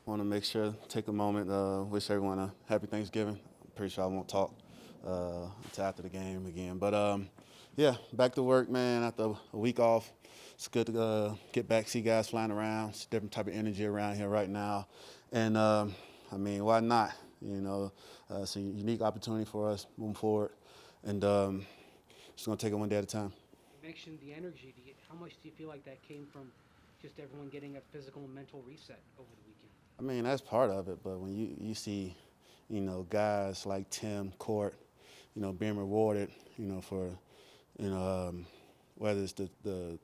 Want to make sure, take a moment, wish everyone a happy Thanksgiving. I'm pretty sure I won't talk until after the game again. But yeah, back to work, man. After a week off, it's good to get back, see guys flying around. It's a different type of energy around here right now, and I mean, why not? It's a unique opportunity for us moving forward, and just gonna take it one day at a time. You mentioned the energy. How much do you feel like that came from just everyone getting a physical and mental reset over the weekend? I mean, that's part of it, but when you see, guys like Tim, Court, being rewarded, for, you know, um, whether it's the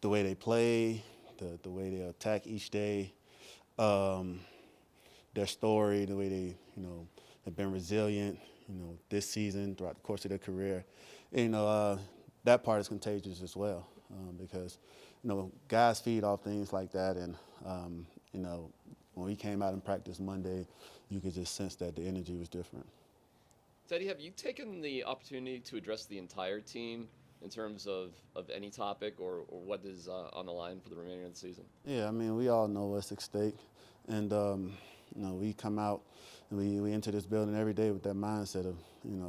way they play, the way they attack each day, um, their story, the way they, have been resilient, this season throughout the course of their career, you know, uh, that part is contagious as well, because, guys feed off things like that, and you know, when we came out and practiced Monday, you could just sense that the energy was different. Teddy, have you taken the opportunity to address the entire team in terms of any topic or what is on the line for the remainder of the season? Yeah, I mean, we all know what's at stake, and we come out and we enter this building every day with that mindset of,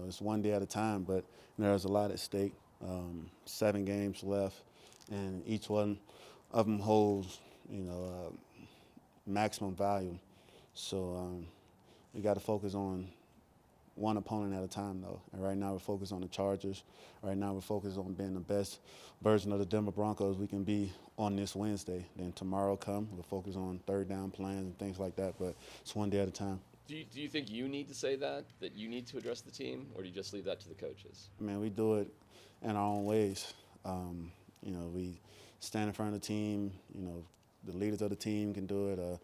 it's one day at a time, but there's a lot at stake. 7 games left, and each one of them holds, maximum value. So we got to focus on one opponent at a time, though. And right now we're focused on the Chargers. Right now we're focused on being the best version of the Denver Broncos we can be on this Wednesday. Then tomorrow come, we'll focus on third down plans and things like that, but it's one day at a time. Do you think you need to say that you need to address the team, or do you just leave that to the coaches? I mean, we do it in our own ways. We stand in front of the team. The leaders of the team can do it.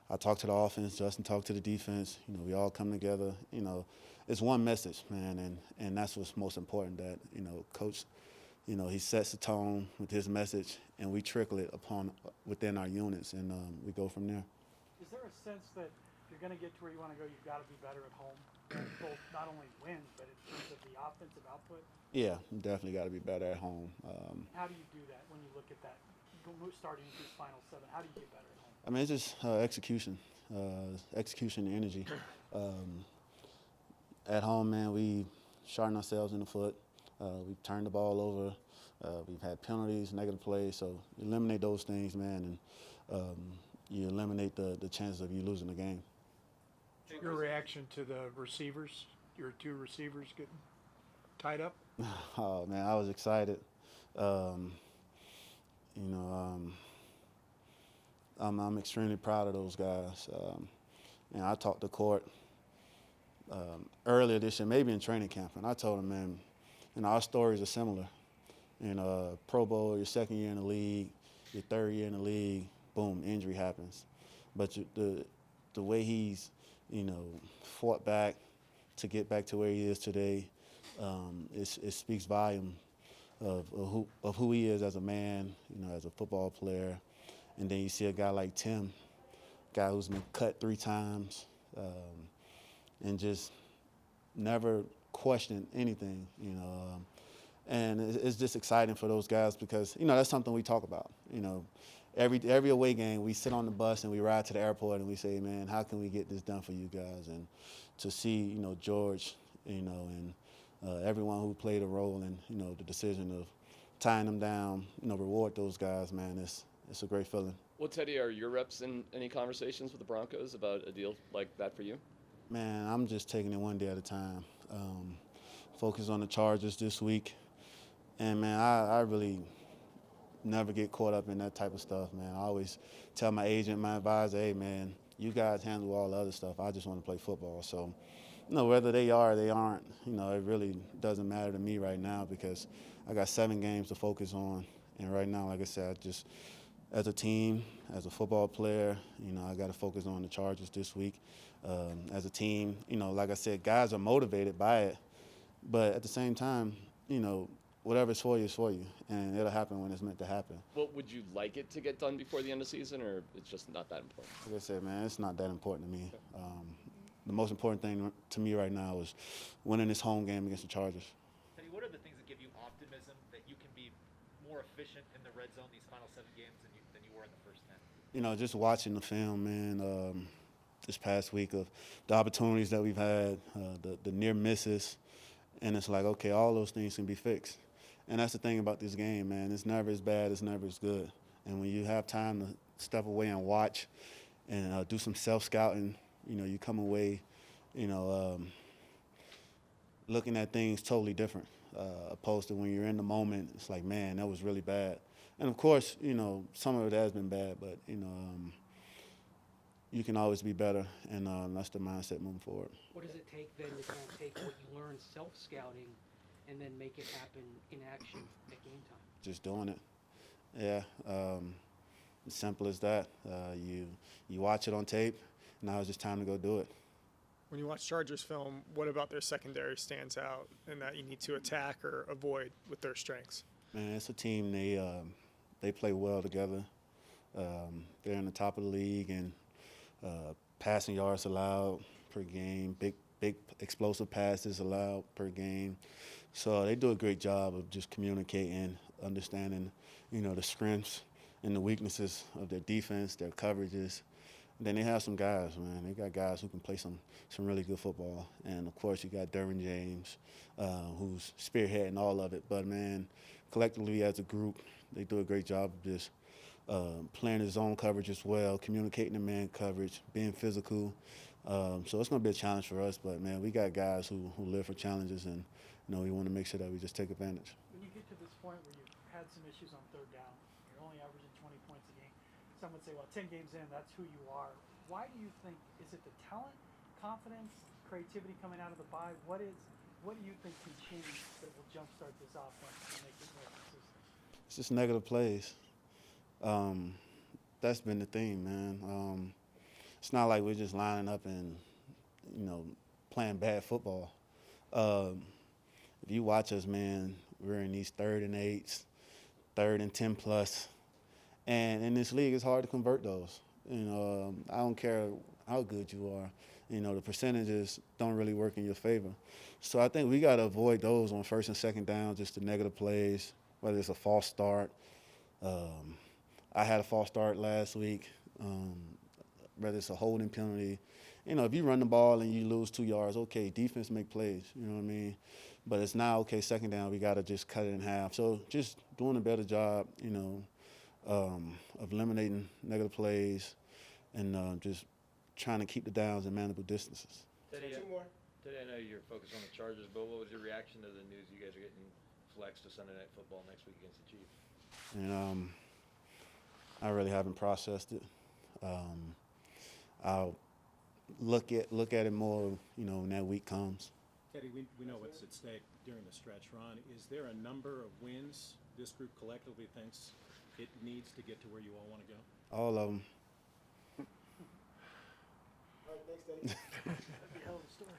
I talk to the offense, Justin talk to the defense. We all come together. It's one message, man, and that's what's most important. That coach, he sets the tone with his message, and we trickle it upon within our units, and we go from there. Is there a sense that if you're going to get to where you want to go, you've got to be better at home, both not only wins, but in terms of the offensive output? Yeah, definitely got to be better at home. How do you do that when you look at that starting into this final 7? How do you get better at home? I mean, it's just execution and energy. At home, man, we shot ourselves in the foot. We've turned the ball over. We've had penalties, negative plays. So you eliminate those things, man, and you eliminate the chances of you losing the game. Your reaction to the receivers, your 2 receivers getting tied up? Oh, man, I was excited. You know, I'm extremely proud of those guys. I talked to Court earlier this year, maybe in training camp, and I told him, man, our stories are similar. Pro Bowl, your second year in the league, your third year in the league, boom, injury happens. But the way he's, fought back to get back to where he is today, it speaks volume of who he is as a man, as a football player. And then you see a guy like Tim, guy who's been cut 3 times, and just never questioned anything, and it's just exciting for those guys because, that's something we talk about. Every away game, we sit on the bus and we ride to the airport and we say, man, how can we get this done for you guys? And to see, George, and everyone who played a role in, the decision of tying them down, reward those guys, man, it's a great feeling. Well, Teddy, are your reps in any conversations with the Broncos about a deal like that for you? Man, I'm just taking it one day at a time. Focus on the Chargers this week. And, man, I really never get caught up in that type of stuff, man. I always tell my agent, my advisor, hey, man, you guys handle all the other stuff. I just want to play football. So, whether they are or they aren't, it really doesn't matter to me right now because I got 7 games to focus on. And right now, like I said, just as a team, as a football player, I got to focus on the Chargers this week. As a team, like I said, guys are motivated by it. But at the same time, whatever's for you is for you, and it'll happen when it's meant to happen. Well, would you like it to get done before the end of the season, or it's just not that important? Like I said, man, it's not that important to me. The most important thing to me right now is winning this home game against the Chargers. Teddy, what are the things that give you optimism that you can be more efficient in the red zone these final 7 games than you were in the first 10? just watching the film, man, this past week of the opportunities that we've had, the near misses, and it's like, okay, all those things can be fixed. And that's the thing about this game, man. It's never as bad, it's never as good. And when you have time to step away and watch and do some self-scouting, you come away, looking at things totally different, opposed to when you're in the moment, it's like, man, that was really bad. And, of course, some of it has been bad, but, you can always be better, and that's the mindset moving forward. What does it take then to kind of take what you learned self-scouting and then make it happen in action at game time? Just doing it. Yeah, as simple as that. You watch it on tape. Now it's just time to go do it. When you watch Chargers film, what about their secondary stands out and that you need to attack or avoid with their strengths? Man, it's a team. They play well together. They're in the top of the league and passing yards allowed per game. Big explosive passes allowed per game. So they do a great job of just communicating, understanding, the strengths and the weaknesses of their defense, their coverages. And then they have some guys, man. They got guys who can play some really good football. And, of course, you got Derwin James, who's spearheading all of it. But, man, collectively as a group, they do a great job of just playing his zone coverage as well, communicating the man coverage, being physical. So it's going to be a challenge for us. But, man, we got guys who live for challenges, and, we want to make sure that we just take advantage. When you get to this point where you've had some issues on third down, you're only averaging 20 points a game. Some would say, well, 10 games in, that's who you are. Why do you think, is it the talent, confidence, creativity coming out of the bye? What do you think can change that will jumpstart this offense and make it more consistent? It's just negative plays. That's been the theme, man. It's not like we're just lining up and, playing bad football. If you watch us, man, we're in these 3rd and 8s, 3rd and 10 plus. And in this league, it's hard to convert those. I don't care how good you are. The percentages don't really work in your favor. So I think we got to avoid those on 1st and 2nd down, just the negative plays, whether it's a false start. I had a false start last week, whether it's a holding penalty. If you run the ball and you lose 2 yards, okay, defense make plays, you know what I mean? But it's now, okay, 2nd down, we got to just cut it in half. So just doing a better job, of eliminating negative plays and just trying to keep the downs in manageable distances. Teddy, I know you're focused on the Chargers, but what was your reaction to the news you guys are getting flexed to Sunday Night Football next week against the Chiefs? And I really haven't processed it. I'll look at it more, when that week comes. Teddy, we know what's at stake during the stretch run. Is there a number of wins this group collectively thinks it needs to get to where you all want to go? All of them. That'd be a hell of a story.